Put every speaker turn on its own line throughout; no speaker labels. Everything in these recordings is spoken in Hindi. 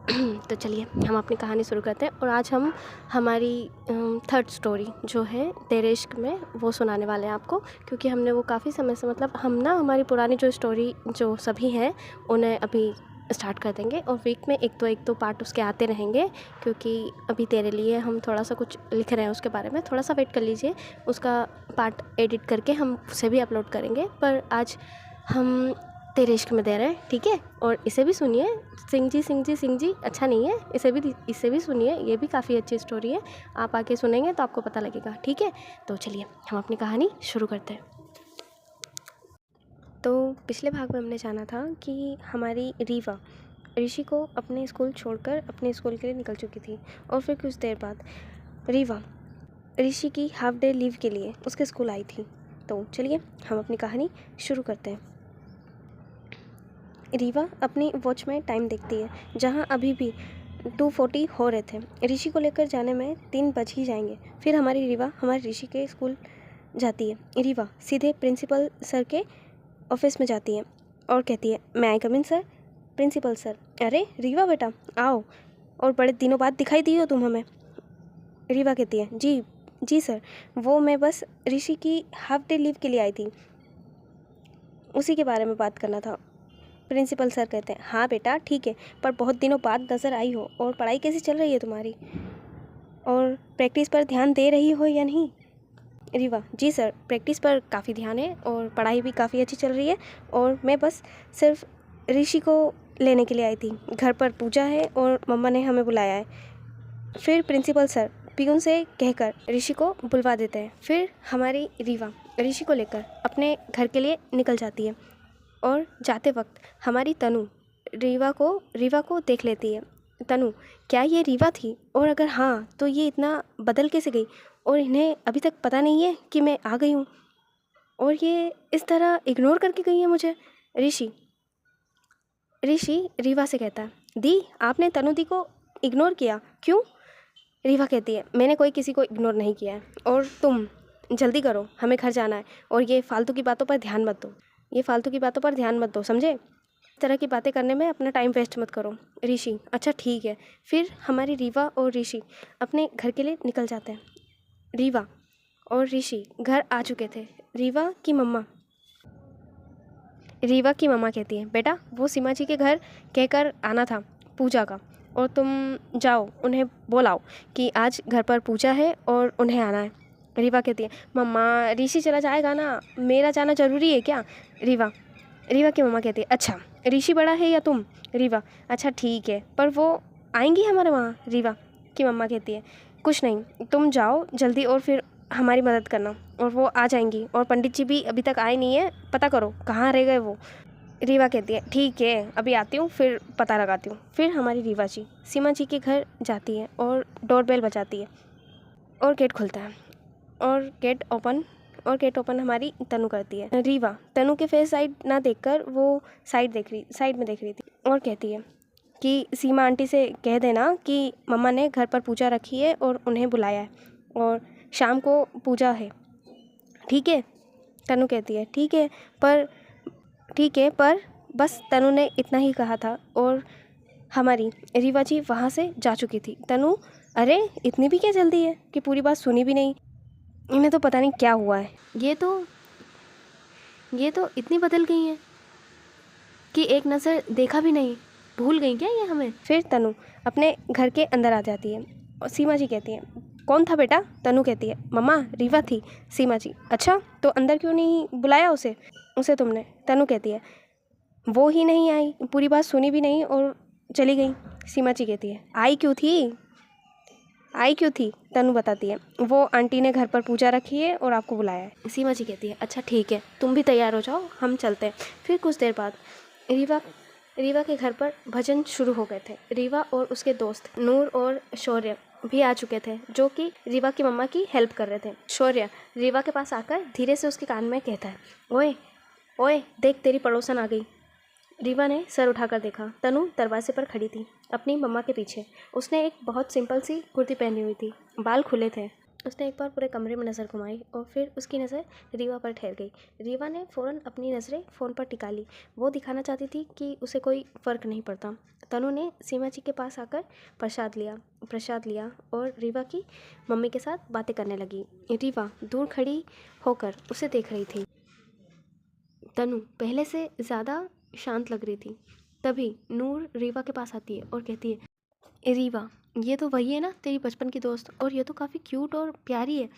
तो चलिए हम अपनी कहानी शुरू करते हैं। और आज हम हमारी थर्ड स्टोरी जो है तेरे इश्क में वो सुनाने वाले हैं आपको, क्योंकि हमने वो काफ़ी समय से हम ना हमारी पुरानी जो स्टोरी जो सभी हैं उन्हें अभी स्टार्ट कर देंगे और वीक में एक दो पार्ट उसके आते रहेंगे, क्योंकि अभी तेरे लिए हम थोड़ा सा कुछ लिख रहे हैं उसके बारे में। थोड़ा सा वेट कर लीजिए, उसका पार्ट एडिट करके हम उसे भी अपलोड करेंगे। पर आज हम तेरे इश्क में दे रहे हैं, ठीक है। और इसे भी सुनिए, सिंह जी अच्छा नहीं है, इसे भी सुनिए, ये भी काफ़ी अच्छी स्टोरी है। आप आके सुनेंगे तो आपको पता लगेगा, ठीक है। तो चलिए हम अपनी कहानी शुरू करते हैं। तो पिछले भाग में हमने जाना था कि हमारी रीवा ऋषि को अपने स्कूल छोड़कर अपने स्कूल के लिए निकल चुकी थी। और फिर कुछ देर बाद रीवा ऋषि की हाफ डे लीव के लिए उसके स्कूल आई थी। तो चलिए हम अपनी कहानी शुरू करते हैं। रीवा अपनी वॉच में टाइम देखती है, जहां अभी भी 2:40 हो रहे थे। ऋषि को लेकर जाने में 3 बज ही जाएंगे। फिर हमारी रीवा हमारे ऋषि के स्कूल जाती है। रीवा सीधे प्रिंसिपल सर के ऑफिस में जाती है और कहती है, मैं आई कम इन सर। प्रिंसिपल सर, अरे रीवा बेटा आओ, और बड़े दिनों बाद दिखाई दी हो तुम हमें। रीवा कहती है, जी जी सर, वो मैं बस ऋषि की हाफ डे लीव के लिए आई थी, उसी के बारे में बात करना था। प्रिंसिपल सर कहते हैं, हाँ बेटा ठीक है, पर बहुत दिनों बाद नज़र आई हो। और पढ़ाई कैसी चल रही है तुम्हारी, और प्रैक्टिस पर ध्यान दे रही हो या नहीं। रीवा, जी सर, प्रैक्टिस पर काफ़ी ध्यान है और पढ़ाई भी काफ़ी अच्छी चल रही है, और मैं बस सिर्फ ऋषि को लेने के लिए आई थी। घर पर पूजा है और मम्मा ने हमें बुलाया है। फिर प्रिंसिपल सर पियून से कहकर ऋषि को बुलवा देते हैं। फिर हमारी रीवा ऋषि को लेकर अपने घर के लिए निकल जाती है, और जाते वक्त हमारी तनु रीवा को देख लेती है। तनु, क्या ये रीवा थी, और अगर हाँ तो ये इतना बदल कैसे गई, और इन्हें अभी तक पता नहीं है कि मैं आ गई हूँ, और ये इस तरह इग्नोर करके गई है मुझे। ऋषि रीवा से कहता है, दी आपने तनु दी को इग्नोर किया क्यों। रीवा कहती है, मैंने किसी को इग्नोर नहीं किया है, और तुम जल्दी करो, हमें घर जाना है, और ये फालतू की बातों पर ध्यान मत दो, समझे। इस तरह की बातें करने में अपना टाइम वेस्ट मत करो। ऋषि, अच्छा ठीक है। फिर हमारी रीवा और ऋषि अपने घर के लिए निकल जाते हैं। रीवा और ऋषि घर आ चुके थे। रीवा की मम्मा कहती है, बेटा वो सीमा जी के घर कहकर आना था पूजा का, और तुम जाओ उन्हें बोलाओ कि आज घर पर पूजा है और उन्हें आना है। रीवा कहती है, मम्मा ऋषि चला जाएगा ना, मेरा जाना ज़रूरी है क्या। रीवा की मम्मा कहती है, अच्छा ऋषि बड़ा है या तुम। रीवा, अच्छा ठीक है, पर वो आएंगी हमारे वहाँ। रीवा की मम्मा कहती है, कुछ नहीं, तुम जाओ जल्दी और फिर हमारी मदद करना, और वो आ जाएंगी। और पंडित जी भी अभी तक आए नहीं है, पता करो कहाँ रह गए वो। रीवा कहती है, ठीक है अभी आती हूँ, फिर पता लगाती हूँ। फिर हमारी रीवा जी सीमा जी के घर जाती है और डोरबेल बजाती है, और गेट खुलता है, और गेट ओपन हमारी तनु करती है। रीवा तनु के फेस साइड ना देखकर वो साइड में देख रही थी, और कहती है कि सीमा आंटी से कह देना कि मम्मा ने घर पर पूजा रखी है और उन्हें बुलाया है, और शाम को पूजा है, ठीक है। तनु कहती है, ठीक है, पर बस तनु ने इतना ही कहा था, और हमारी रीवा जी वहाँ से जा चुकी थी। तनु, अरे इतनी भी क्या जल्दी है कि पूरी बात सुनी भी नहीं, इन्हें तो पता नहीं क्या हुआ है। ये तो इतनी बदल गई हैं कि एक नज़र देखा भी नहीं, भूल गई क्या ये हमें। फिर तनु अपने घर के अंदर आ जाती है, और सीमा जी कहती है, कौन था बेटा। तनु कहती है, मम्मा रीवा थी। सीमा जी, अच्छा तो अंदर क्यों नहीं बुलाया उसे तुमने। तनु कहती है, वो ही नहीं आई, पूरी बात सुनी भी नहीं और चली गई। सीमा जी कहती है, आई क्यों थी। तनु बताती है, वो आंटी ने घर पर पूजा रखी है और आपको बुलाया है। सीमा जी कहती है, अच्छा ठीक है, तुम भी तैयार हो जाओ, हम चलते हैं। फिर कुछ देर बाद रीवा के घर पर भजन शुरू हो गए थे। रीवा और उसके दोस्त नूर और शौर्य भी आ चुके थे, जो कि रीवा की मम्मा की हेल्प कर रहे थे। शौर्य रीवा के पास आकर धीरे से उसके कान में कहता है, ओए देख तेरी पड़ोसन आ गई। रीवा ने सर उठाकर देखा। तनु दरवाजे पर खड़ी थी अपनी मम्मा के पीछे। उसने एक बहुत सिंपल सी कुर्ती पहनी हुई थी, बाल खुले थे उसने एक बार पूरे कमरे में नज़र घुमाई और फिर उसकी नज़र रीवा पर ठहर गई। रीवा ने फ़ौरन अपनी नज़रें फ़ोन पर टिका ली। वो दिखाना चाहती थी कि उसे कोई फ़र्क नहीं पड़ता। तनु ने सीमा जी के पास आकर प्रसाद लिया और रीवा की मम्मी के साथ बातें करने लगी। रीवा दूर खड़ी होकर उसे देख रही थी। तनु पहले से ज़्यादा शांत लग रही थी। तभी नूर रीवा के पास आती है और कहती है, रीवा, ये तो वही है ना तेरी बचपन की दोस्त, और ये तो काफ़ी क्यूट और प्यारी है।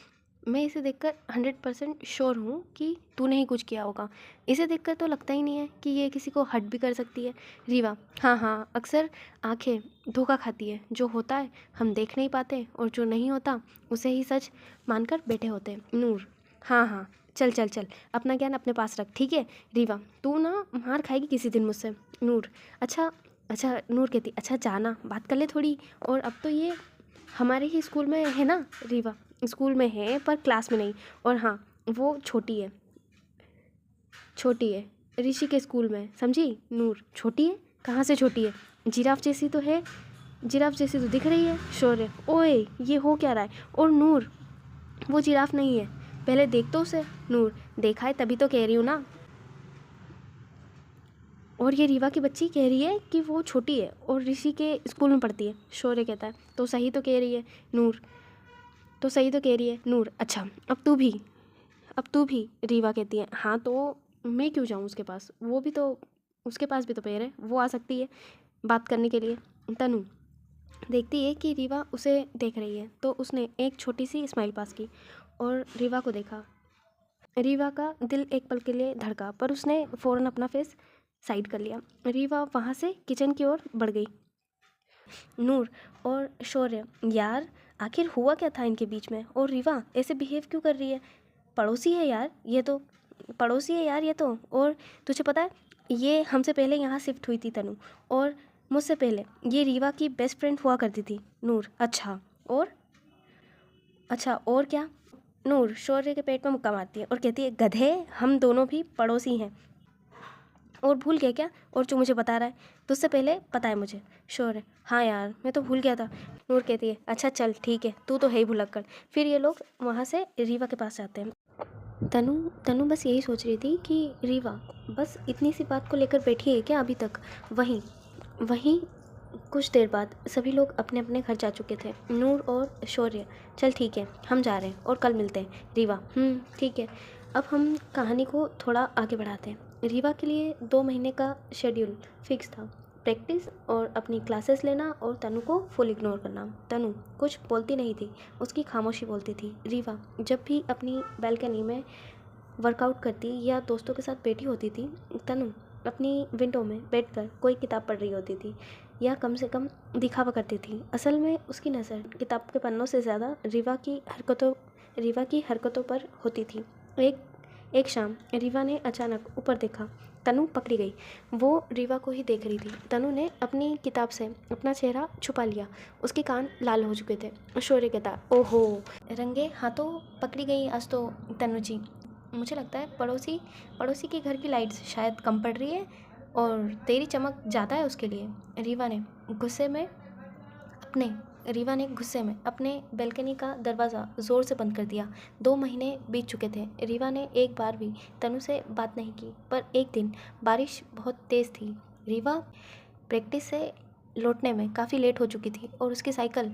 मैं इसे देखकर 100% श्योर हूँ कि तूने ही कुछ किया होगा। इसे देखकर तो लगता ही नहीं है कि ये किसी को हर्ट भी कर सकती है। रीवा, हाँ, अक्सर आंखें धोखा खाती है। जो होता है हम देख नहीं पाते और जो नहीं होता उसे ही सच मानकर बैठे होते हैं। नूर, हाँ, चल, अपना ज्ञान अपने पास रख, ठीक है। रीवा, तू ना मार खाएगी किसी दिन मुझसे। नूर, अच्छा, नूर कहती, अच्छा जाना, बात कर ले थोड़ी। और अब तो ये हमारे ही स्कूल में है ना। रीवा, स्कूल में है पर क्लास में नहीं। और हाँ, वो छोटी है ऋषि के स्कूल में, समझी। नूर, छोटी है, कहाँ से छोटी है? जिराफ जैसी तो है, जिराफ जैसी तो दिख रही है। शौर्य, ओए ये हो क्या रहा है? और नूर, वो जिराफ नहीं है, पहले देख तो उसे। नूर, देखा है तभी तो कह रही हूँ ना। और ये रीवा की बच्ची कह रही है कि वो छोटी है और ऋषि के स्कूल में पढ़ती है। शौर्य कहता है, तो सही तो कह रही है। नूर, तो सही तो कह रही है। नूर, अच्छा अब तू भी। रीवा कहती है, हाँ तो मैं क्यों जाऊँ उसके पास, वो भी तो, उसके पास भी तो पैर है, वो आ सकती है बात करने के लिए। तनु देखती है कि रीवा उसे देख रही है तो उसने एक छोटी सी स्माइल पास की और रीवा को देखा। रीवा का दिल एक पल के लिए धड़का पर उसने फ़ौरन अपना फेस साइड कर लिया। रीवा वहाँ से किचन की ओर बढ़ गई। नूर और शौर्य, यार आखिर हुआ क्या था इनके बीच में? और रीवा ऐसे बिहेव क्यों कर रही है? पड़ोसी है यार ये तो, और तुझे पता है ये हमसे पहले यहाँ शिफ्ट हुई थी तनु, और मुझसे पहले ये रीवा की बेस्ट फ्रेंड हुआ करती थी। नूर, अच्छा और क्या? नूर शौर्य के पेट में मुक्का मारती है और कहती है, गधे, हम दोनों भी पड़ोसी हैं। और भूल गया क्या? और जो मुझे बता रहा है, तुझसे पहले पता है मुझे। शौर्य, हाँ यार मैं तो भूल गया था। नूर कहती है, अच्छा चल ठीक है, तू तो है ही भुलक्कड़। फिर ये लोग वहाँ से रीवा के पास जाते हैं। तनु बस यही सोच रही थी कि रीवा बस इतनी सी बात को लेकर बैठी है क्या अभी तक। वहीं कुछ देर बाद सभी लोग अपने अपने घर जा चुके थे। नूर और शौर्य, चल ठीक है हम जा रहे हैं और कल मिलते हैं। रीवा, ठीक है। अब हम कहानी को थोड़ा आगे बढ़ाते हैं। रीवा के लिए 2 महीने का शेड्यूल फिक्स था। प्रैक्टिस और अपनी क्लासेस लेना और तनु को फुल इग्नोर करना। तनु कुछ बोलती नहीं थी, उसकी खामोशी बोलती थी। रीवा जब भी अपनी बालकनी में वर्कआउट करती या दोस्तों के साथ बैठी होती थी, तनु अपनी विंडो में बैठकर कोई किताब पढ़ रही होती थी या कम से कम दिखावा करती थी। असल में उसकी नज़र किताब के पन्नों से ज़्यादा रीवा की हरकतों पर होती थी। एक शाम रीवा ने अचानक ऊपर देखा। तनु पकड़ी गई। वो रीवा को ही देख रही थी। तनु ने अपनी किताब से अपना चेहरा छुपा लिया। उसके कान लाल हो चुके थे। शौर्य कहता, ओहो, रंगे हाथों पकड़ी गई आज तो तनु जी। मुझे लगता है पड़ोसी के घर की लाइट्स शायद कम पड़ रही है और तेरी चमक ज़्यादा है उसके लिए। रीवा ने गुस्से में अपने बालकनी का दरवाज़ा ज़ोर से बंद कर दिया। 2 महीने बीत चुके थे। रीवा ने एक बार भी तनु से बात नहीं की, पर एक दिन बारिश बहुत तेज़ थी। रीवा प्रैक्टिस से लौटने में काफ़ी लेट हो चुकी थी और उसकी साइकिल